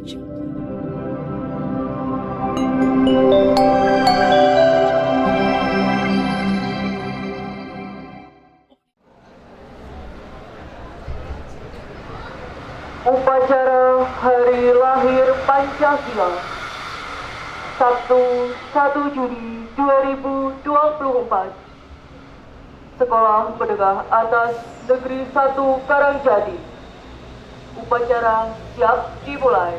Upacara Hari Lahir Pancasila 1 Juni 2024. Sekolah Menengah Atas Negeri 1 Karangjati. Upacara siap dimulai.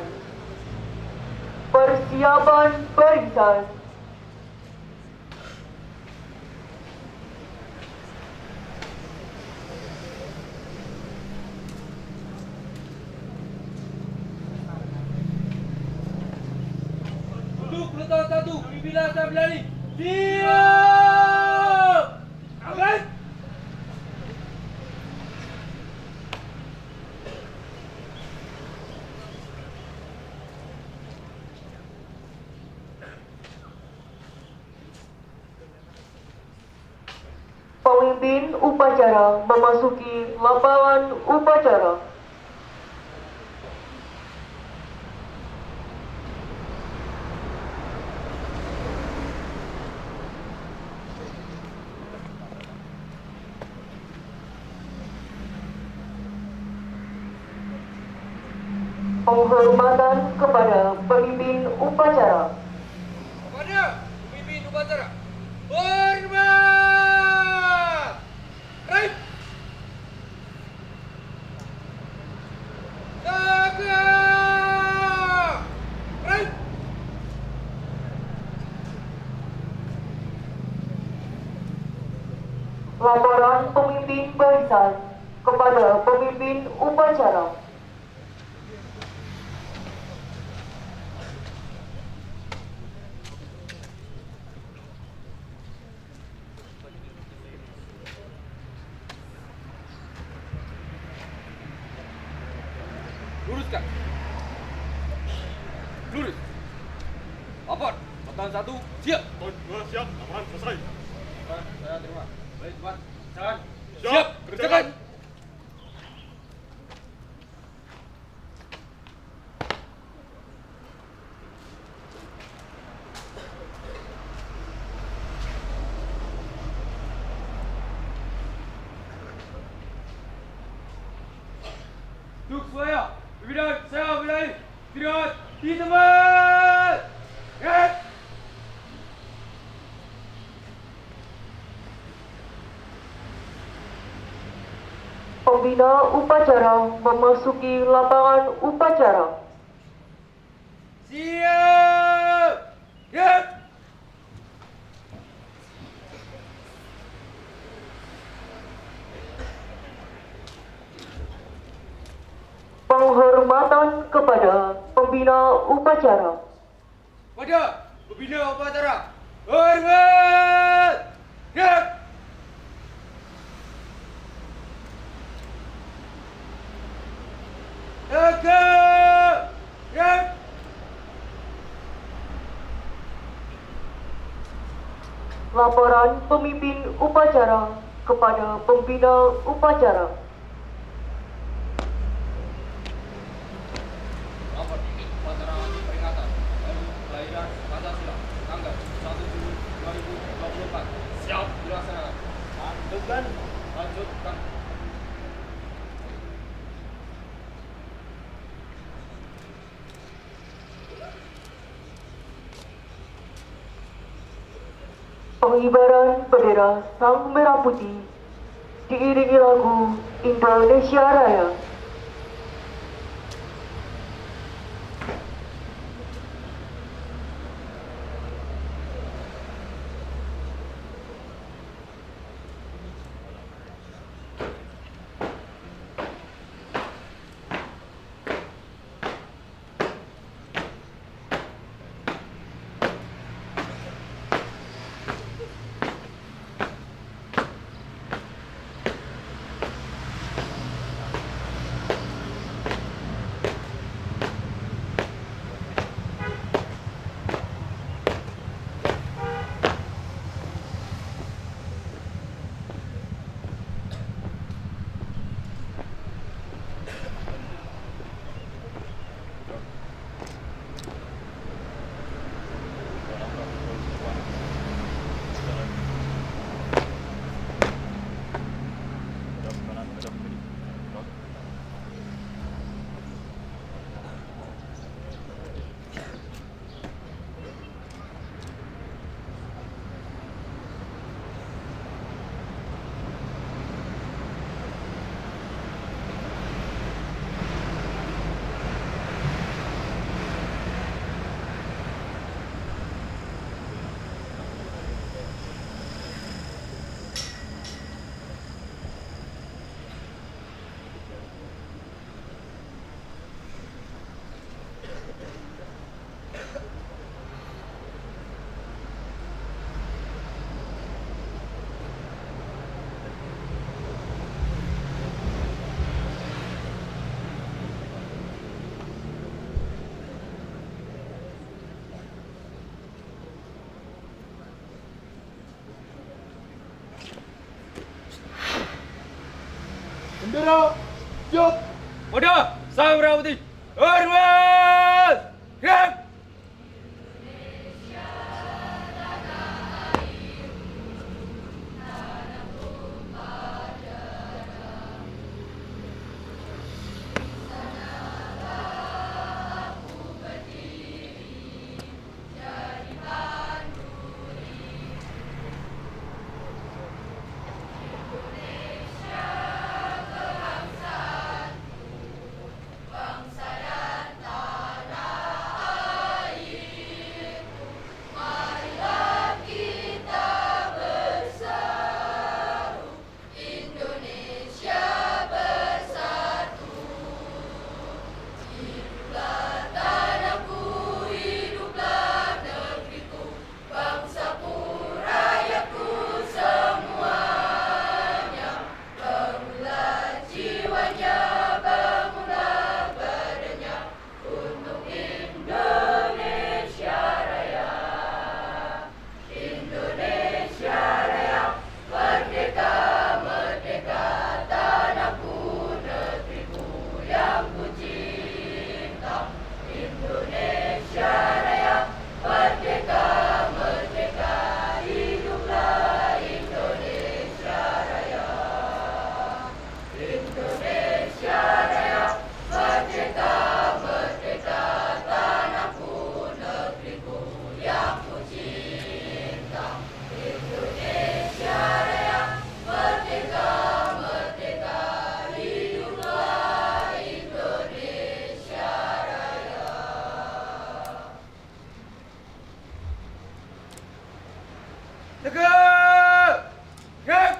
Persiapan barisan. Untuk peloton 1, pimpinan dan berlari. Siap! Akan! Pemimpin upacara memasuki lapangan upacara. Penghormatan kepada pemimpin upacara. Kepada pemimpin upacara. Hormat! Right! Tegak! Right! Laporan pemimpin barisan kepada pemimpin upacara. Luruskan. Lurus. Lapor. Peloton 1, siap. Peloton 2 siap, laporan selesai. Saya terima. Baik, teman. Jalan. Siap, kerjakan. Duduk semuanya. Pimpinan, saya berlari. Pimpinan, di tempat. Red. Pembina upacara memasuki lapangan upacara. Siap. Siap. Penghormatan kepada pembina upacara. Pada pembina upacara. Hormat. Siap. Tegak. Siap. Laporan pemimpin upacara kepada pembina upacara. Lapor upacara peringatan hari kelahiran Pancasila tanggal 1 Juni 2024. Siap dilaksanakan. Lanjutkan. Lanjutkan. Pengibaran bendera Sang Merah Putih diiringi lagu Indonesia Raya. Pembina, siap. Pada Sang Merah-Putih, hormat. Gerak. Tegak! Gerak!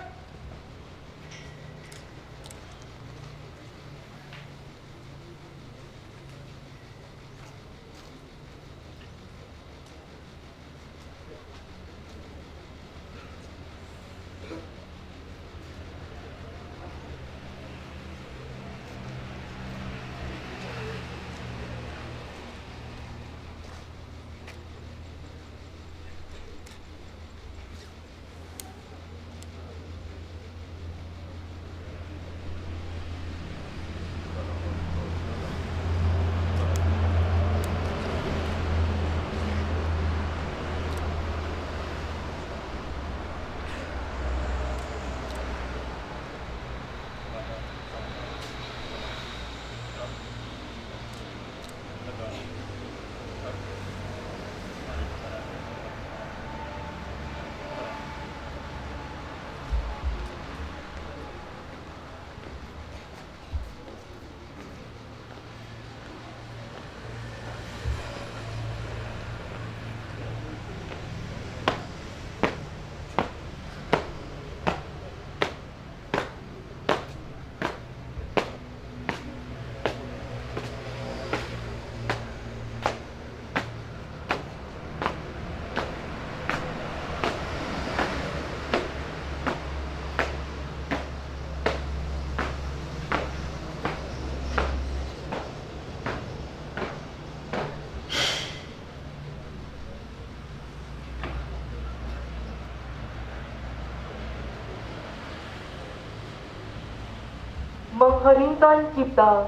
Mengheningkan cipta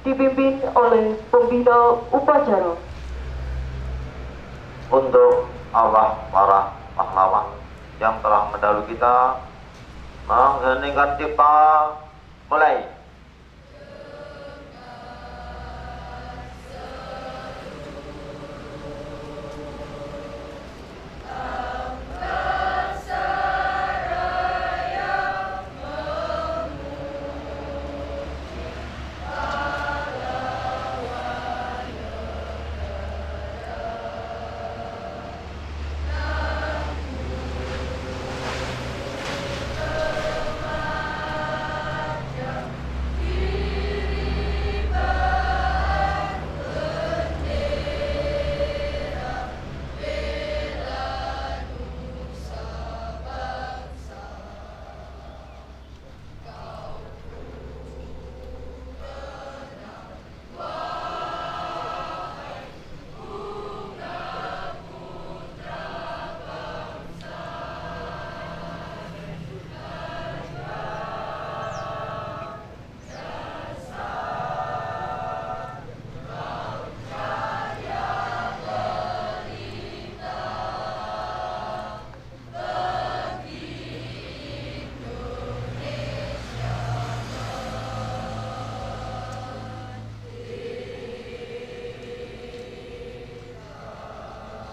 dipimpin oleh pembina upacara. Untuk Allah para pahlawan yang telah mendahului kita, mengheningkan cipta, mulai.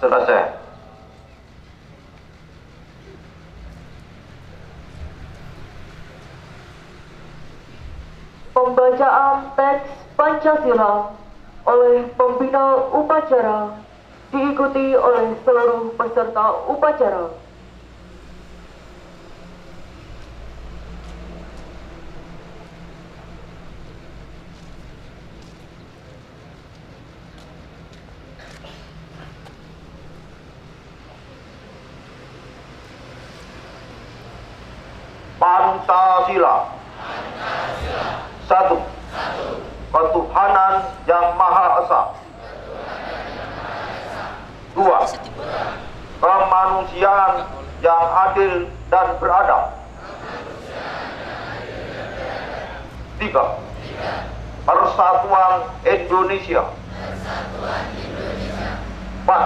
Selesai. Pembacaan teks Pancasila oleh pembina upacara diikuti oleh seluruh peserta upacara. Pancasila. Satu. Ketuhanan yang Maha Esa. Dua. Kemanusiaan yang adil dan beradab. Tiga. Persatuan Indonesia. Empat.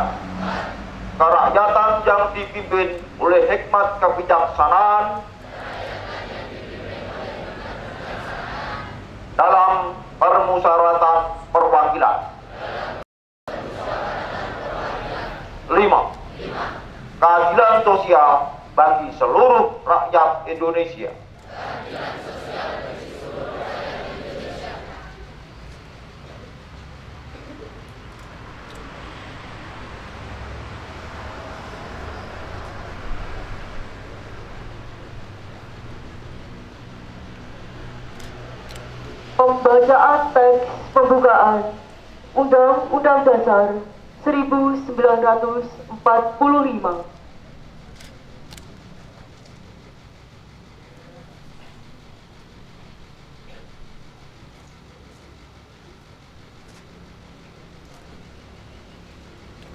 Kerakyatan yang dipimpin oleh hikmat kebijaksanaan dalam permusyawaratan perwakilan. 5. Keadilan sosial bagi seluruh rakyat Indonesia. Pembacaan teks pembukaan Undang-Undang Dasar 1945.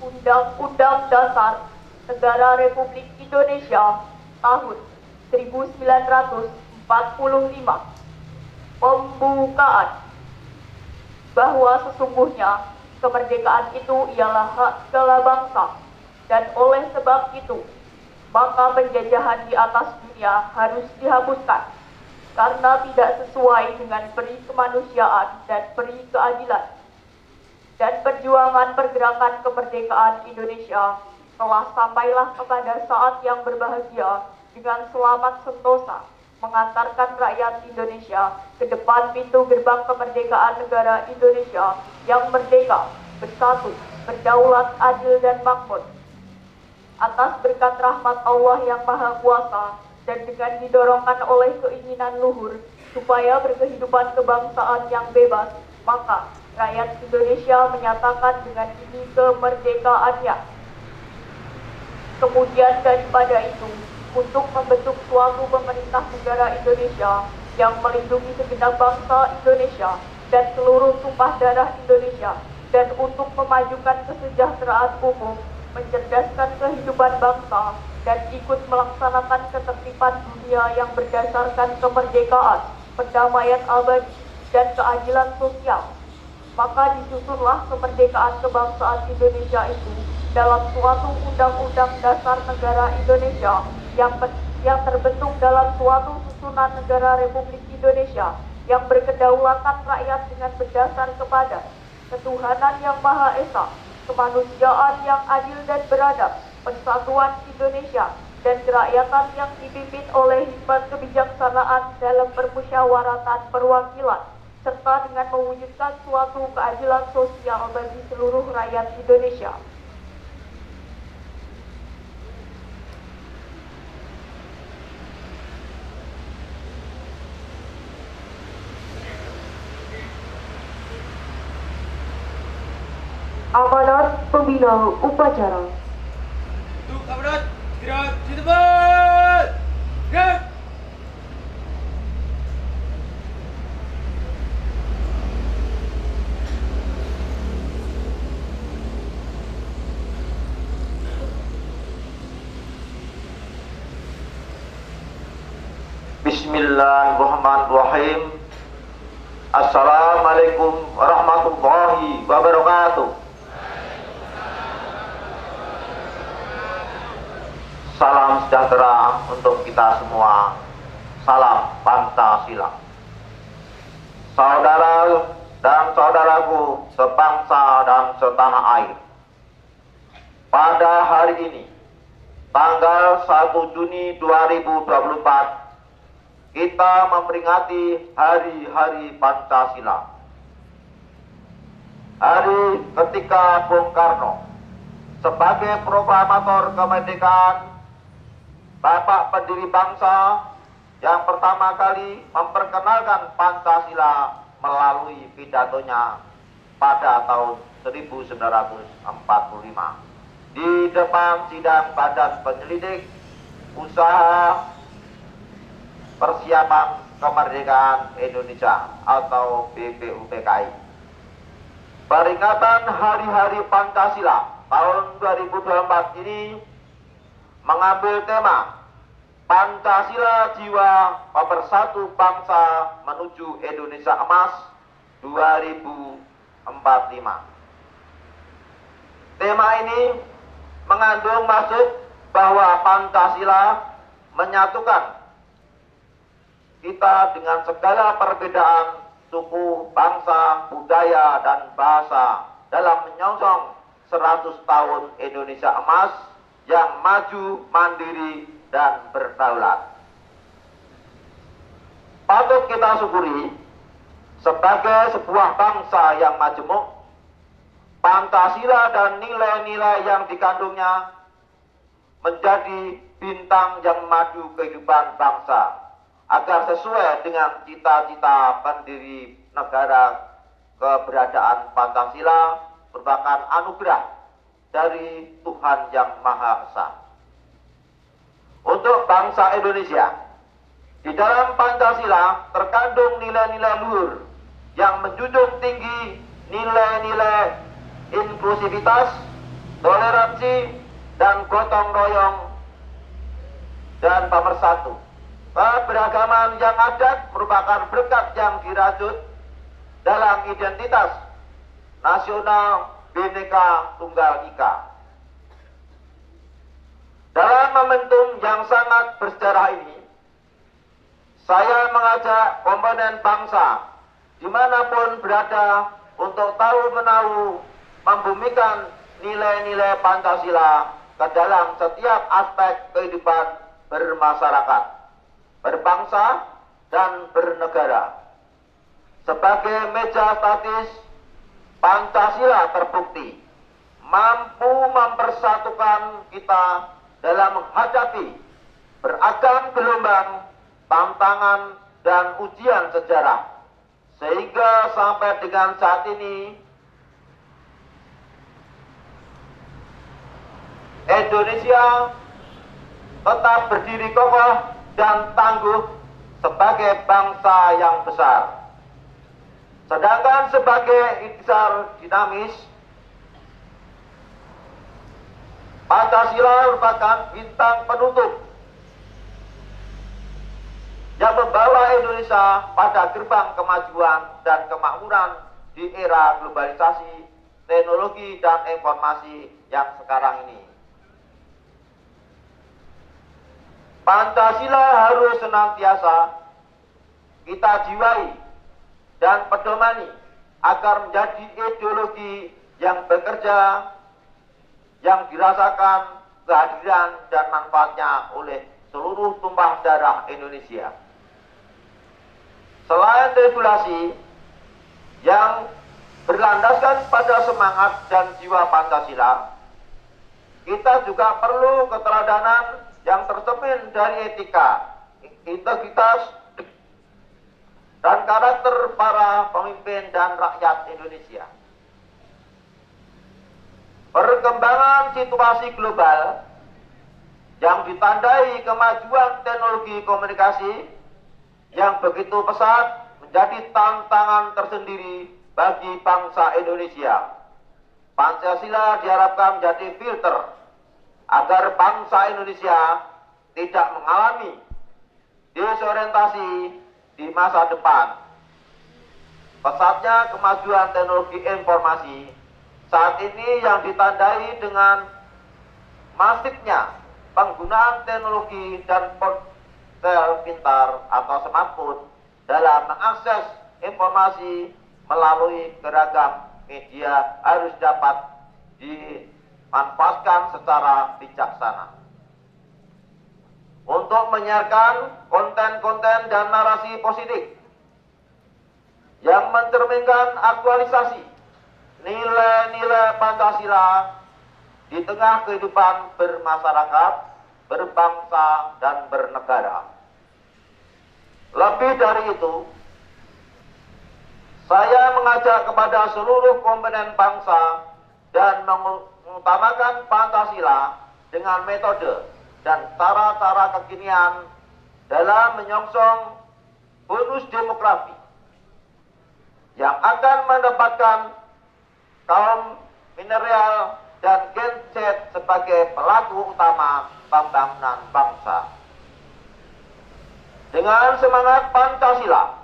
Undang-Undang Dasar Negara Republik Indonesia tahun 1945. Pembukaan bahwa sesungguhnya kemerdekaan itu ialah hak segala bangsa, dan oleh sebab itu maka penjajahan di atas dunia harus dihapuskan karena tidak sesuai dengan peri kemanusiaan dan peri keadilan. Dan perjuangan pergerakan kemerdekaan Indonesia telah sampailah kepada saat yang berbahagia dengan selamat sentosa mengantarkan rakyat Indonesia ke depan pintu gerbang kemerdekaan negara Indonesia yang merdeka, bersatu, berdaulat, adil, dan makmur. Atas berkat rahmat Allah yang Maha Kuasa dan dengan didorongkan oleh keinginan luhur supaya berkehidupan kebangsaan yang bebas, maka rakyat Indonesia menyatakan dengan ini kemerdekaannya. Kemudian daripada itu, untuk membentuk suatu pemerintah negara Indonesia yang melindungi segenap bangsa Indonesia dan seluruh tumpah darah Indonesia, dan untuk memajukan kesejahteraan umum, mencerdaskan kehidupan bangsa, dan ikut melaksanakan ketertiban dunia yang berdasarkan kemerdekaan, perdamaian abadi, dan keadilan sosial. Maka disusunlah kemerdekaan kebangsaan Indonesia itu dalam suatu undang-undang dasar negara Indonesia yang terbentuk dalam suatu susunan negara Republik Indonesia yang berkedaulatan rakyat dengan berdasar kepada ketuhanan yang Maha Esa, kemanusiaan yang adil dan beradab, persatuan Indonesia, dan kerakyatan yang dipimpin oleh hikmat kebijaksanaan dalam permusyawaratan perwakilan, serta dengan mewujudkan suatu keadilan sosial bagi seluruh rakyat Indonesia. Amanat pembina upacara. Untuk amanat tidak di tempat. Gerak. Bismillahirrahmanirrahim. Assalamualaikum warahmatullahi wabarakatuh. Salam sejahtera untuk kita semua. Salam Pancasila. Saudara dan saudaraku sebangsa dan setanah air. pada hari ini, tanggal 1 Juni 2024, kita memperingati Hari-Hari Pancasila. Hari ketika Bung Karno sebagai proklamator kemerdekaan, Bapak pendiri bangsa yang pertama kali memperkenalkan Pancasila melalui pidatonya pada tahun 1945 di depan sidang Badan Penyelidik Usaha Persiapan Kemerdekaan Indonesia atau BPUPKI. Peringatan Hari-Hari Pancasila tahun 2024 ini mengambil tema Pancasila Jiwa Pemersatu Bangsa menuju Indonesia Emas 2045. Tema ini mengandung maksud bahwa Pancasila menyatukan kita dengan segala perbedaan suku, bangsa, budaya, dan bahasa dalam menyongsong 100 tahun Indonesia Emas yang maju, mandiri, dan berdaulat. Patut kita syukuri sebagai sebuah bangsa yang majemuk, Pancasila dan nilai-nilai yang dikandungnya menjadi bintang yang maju kehidupan bangsa agar sesuai dengan cita-cita pendiri negara. Keberadaan Pancasila merupakan anugerah dari Tuhan Yang Maha Esa. Untuk bangsa Indonesia, di dalam Pancasila terkandung nilai-nilai luhur yang menjunjung tinggi nilai-nilai inklusivitas, toleransi, dan gotong royong dan pemersatu. Keberagaman yang ada merupakan berkat yang dirajut dalam identitas nasional Bhinneka Tunggal Ika. Dalam momentum yang sangat bersejarah ini, saya mengajak komponen bangsa dimanapun berada untuk tahu-menahu membumikan nilai-nilai Pancasila ke dalam setiap aspek kehidupan bermasyarakat, berbangsa, dan bernegara. Sebagai meja statis, Pancasila terbukti mampu mempersatukan kita dalam menghadapi beragam gelombang, tantangan, dan ujian sejarah. Sehingga sampai dengan saat ini, Indonesia tetap berdiri kokoh dan tangguh sebagai bangsa yang besar. Sedangkan sebagai intisar dinamis, Pancasila merupakan bintang penutup yang membawa Indonesia pada gerbang kemajuan dan kemakmuran di era globalisasi, teknologi, dan informasi yang sekarang ini. Pancasila harus senantiasa kita jiwai dan pedomani agar menjadi ideologi yang bekerja, yang dirasakan kehadiran dan manfaatnya oleh seluruh tumpah darah Indonesia. Selain regulasi yang berlandaskan pada semangat dan jiwa Pancasila, kita juga perlu keteladanan yang tercermin dari etika, integritas, dan karakter para pemimpin dan rakyat Indonesia. Perkembangan situasi global yang ditandai kemajuan teknologi komunikasi yang begitu pesat menjadi tantangan tersendiri bagi bangsa Indonesia. Pancasila diharapkan menjadi filter agar bangsa Indonesia tidak mengalami disorientasi di masa depan. Pesatnya kemajuan teknologi informasi saat ini yang ditandai dengan masifnya penggunaan teknologi dan ponsel pintar atau smartphone dalam mengakses informasi melalui beragam media harus dapat manfaatkan secara bijaksana. Untuk menyiarkan konten-konten dan narasi positif yang mencerminkan aktualisasi nilai-nilai Pancasila di tengah kehidupan bermasyarakat, berbangsa, dan bernegara. Lebih dari itu, saya mengajak kepada seluruh komponen bangsa dan mengutamakan Pancasila dengan metode dan cara-cara kekinian dalam menyongsong bonus demografi yang akan mendapatkan kaum milenial dan Gen Z sebagai pelaku utama pembangunan bangsa. Dengan semangat Pancasila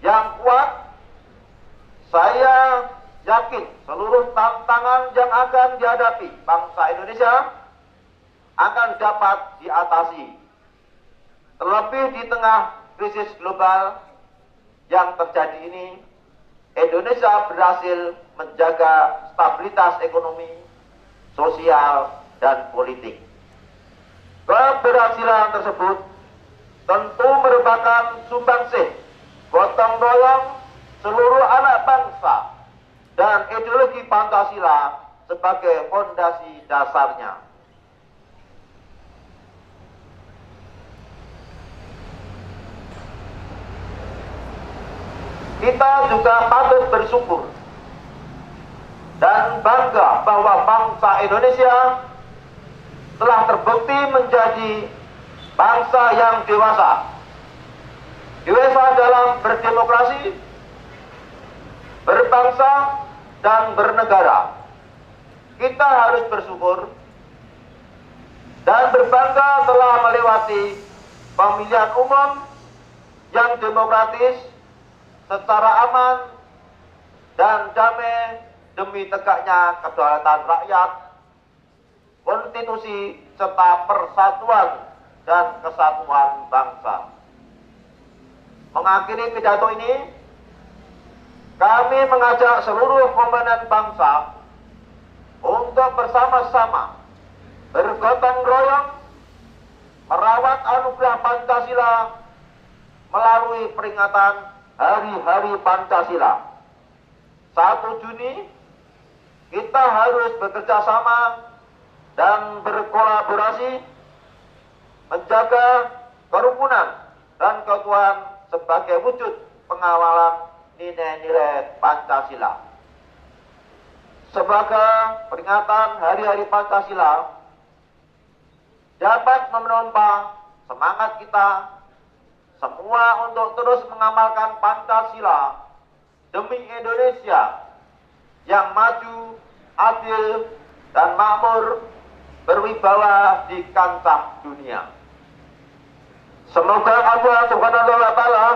yang kuat, saya yakin seluruh tantangan yang akan dihadapi bangsa Indonesia akan dapat diatasi. Terlebih di tengah krisis global yang terjadi ini, Indonesia berhasil menjaga stabilitas ekonomi, sosial, dan politik. Keberhasilan tersebut tentu merupakan sumbangsih gotong royong seluruh anak bangsa dan ideologi Pancasila sebagai fondasi dasarnya. Kita juga patut bersyukur dan bangga bahwa bangsa Indonesia telah terbukti menjadi bangsa yang dewasa. Dewasa dalam berdemokrasi, berbangsa, dan bernegara. Kita harus bersyukur dan berbangga telah melewati pemilihan umum yang demokratis secara aman dan damai demi tegaknya kedaulatan rakyat, konstitusi, serta persatuan dan kesatuan bangsa. Mengakhiri pidato ini, kami mengajak seluruh komponen bangsa untuk bersama-sama bergotong royong merawat anugerah Pancasila melalui peringatan Hari-Hari Pancasila. 1 Juni, kita harus bekerja sama dan berkolaborasi menjaga kerukunan dan keutuhan sebagai wujud pengawalan nilai-nilai Pancasila. Sebagai peringatan Hari-Hari Pancasila dapat menompa semangat kita semua untuk terus mengamalkan Pancasila demi Indonesia yang maju, adil, dan makmur, berwibawa di kancah dunia. Semoga Allah Subhanahu wa Ta'ala,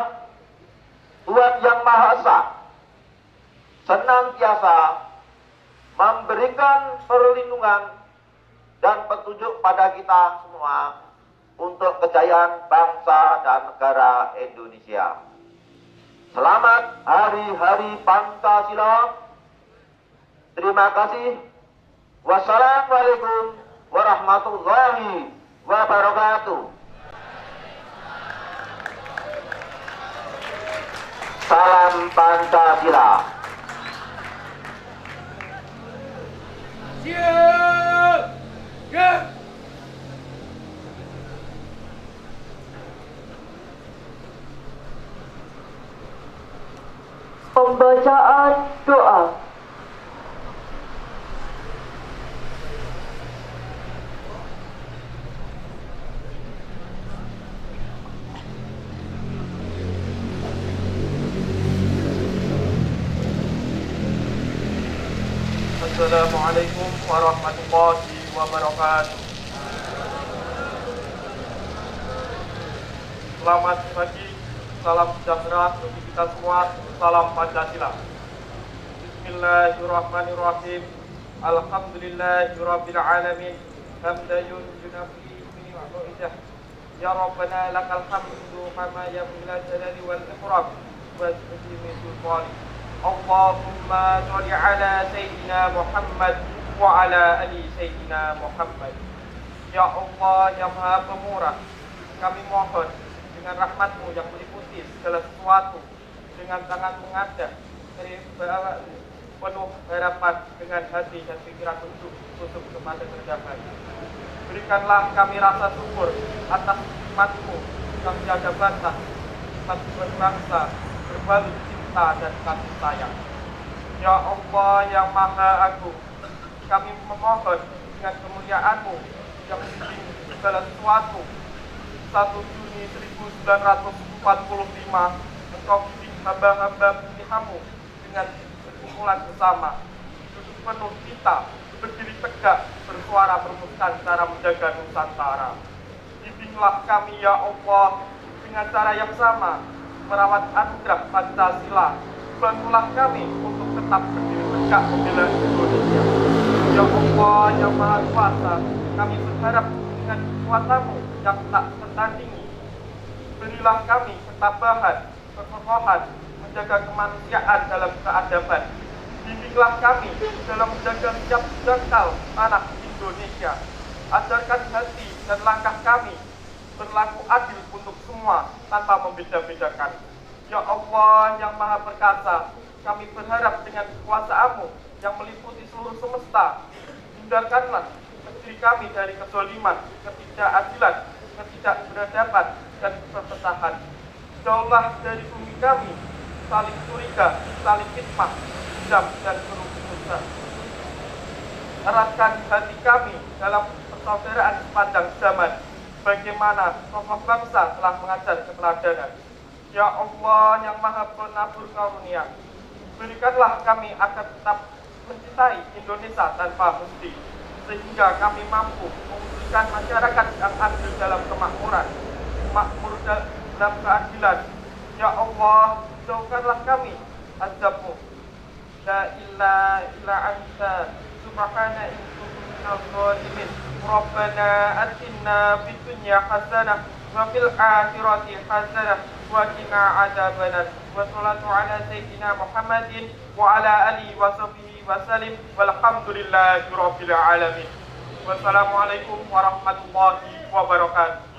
Tuhan yang Maha Esa, senantiasa memberikan perlindungan dan petunjuk pada kita semua untuk kejayaan bangsa dan negara Indonesia. Selamat Hari-Hari Pancasila. Terima kasih. Wassalamualaikum warahmatullahi wabarakatuh. Salam Pancasila. Siap! Siap! Pembacaan doa. Assalamualaikum warahmatullahi wabarakatuh. Selamat pagi, salam sejahtera bagi kita semua, salam Pancasila. Bismillahirrahmanirrahim. Alhamdulillahirabbil alamin. Hamdan yunafi wa yu'idah. Ya Rabbana lakal hamdu kama yabghil jalali wal ikram wa tajmidul qali. Allahumma sholli ala sayyidina Muhammad وعلى آل Sayyidina Muhammad. Ya Allah yang Maha Pemurah, kami mohon dengan rahmat-Mu yang meliputi segala sesuatu, dengan tangan mengadah dari penuh harapan dengan hati dan pikiran tutup kepada kerendahan. Berikanlah kami rasa syukur atas nikmat-Mu yang tiada batas, nikmat berbangsa, berbalut cinta dan kasih sayang. Ya Allah yang Maha Agung, kami memohon dengan kemuliaan-Mu yang membimbing segala sesuatu. 1 Juni 1945 Engkau bimbing hamba-hamba pilihan-Mu dengan berkumpulan bersama, duduk penuh kita, berdiri tegak, bersuara merumuskan cara menjaga Nusantara. Bimbinglah kami ya Allah dengan cara yang sama merawat anugerah Pancasila. Bantulah kami untuk tetap berdiri tegak membela Indonesia. Ya Allah yang Maha Kuasa, kami berharap dengan kuasa-Mu yang tak tertandingi, berilah kami ketabahan, kekokohan, menjaga kemanusiaan dalam keadaban. Bimbinglah kami dalam menjaga setiap jengkal tanah Indonesia. Ajarkan hati dan langkah kami berlaku adil untuk semua tanpa membeda-bedakan. Ya Allah yang Maha Perkasa, kami berharap dengan kekuasaan-Mu yang meliputi seluruh semesta, hindarkanlah negeri kami dari kezaliman, ketidakadilan, ketidakberadaban, dan perpecahan. Jauhlah dari bumi kami saling curiga, saling fitnah, dendam, dan kerukunan. Eratkan hati kami dalam persaudaraan sepanjang zaman, bagaimana tokoh bangsa telah mengajar keteladanan. Ya Allah yang Maha Penabur Karunia, berikanlah kami agar tetap mencintai Indonesia tanpa henti, sehingga kami mampu mewujudkan masyarakat yang adil dalam kemakmuran, makmur dalam keadilan. Ya Allah, jauhkanlah kami azab-Mu. La ilaha illa anta subhana in kuntu minaz zalimin. Rabbana atina fid dunya hasanah wa fil akhirati hasanah wa qina adzabannar. Wa sholatu ala sayyidina Muhammadin wa ala alihi wa sahbihi wa sallim walhamdulillahi rabbil alamin. Wassalamualaikum warahmatullahi wabarakatuh.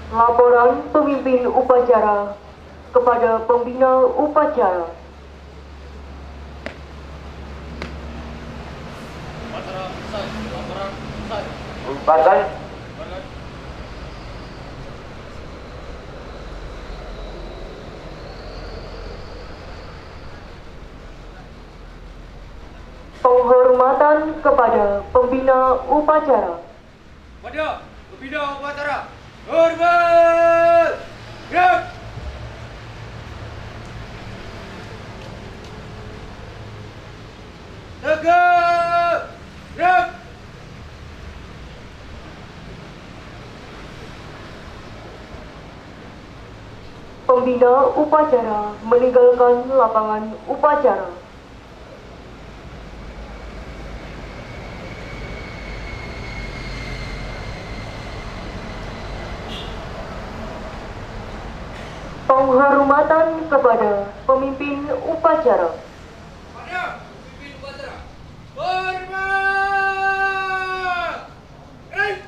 Laporan pemimpin upacara kepada pembina upacara. Badan Penghormatan kepada pembina upacara. Pada pembina upacara, hormat! Gerak! Tegak! Gerak! Pembina upacara meninggalkan lapangan upacara. Penghormatan kepada pemimpin upacara. Pada pemimpin upacara, hormat! Gerak!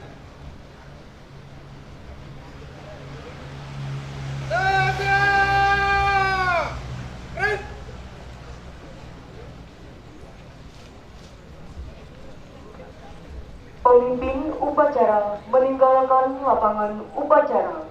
Tegak! Gerak! Pemimpin upacara meninggalkan lapangan upacara.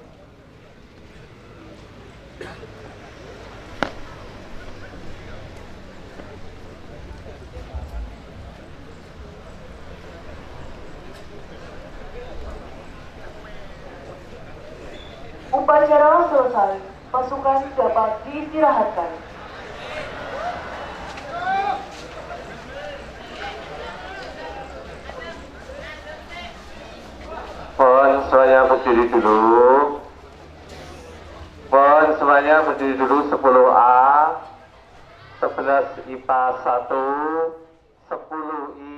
Upacara selesai, pasukan dapat diistirahatkan. Mohon semuanya berdiri dulu. Mohon semuanya berdiri dulu. 10A, 11 IPA 1, 10 I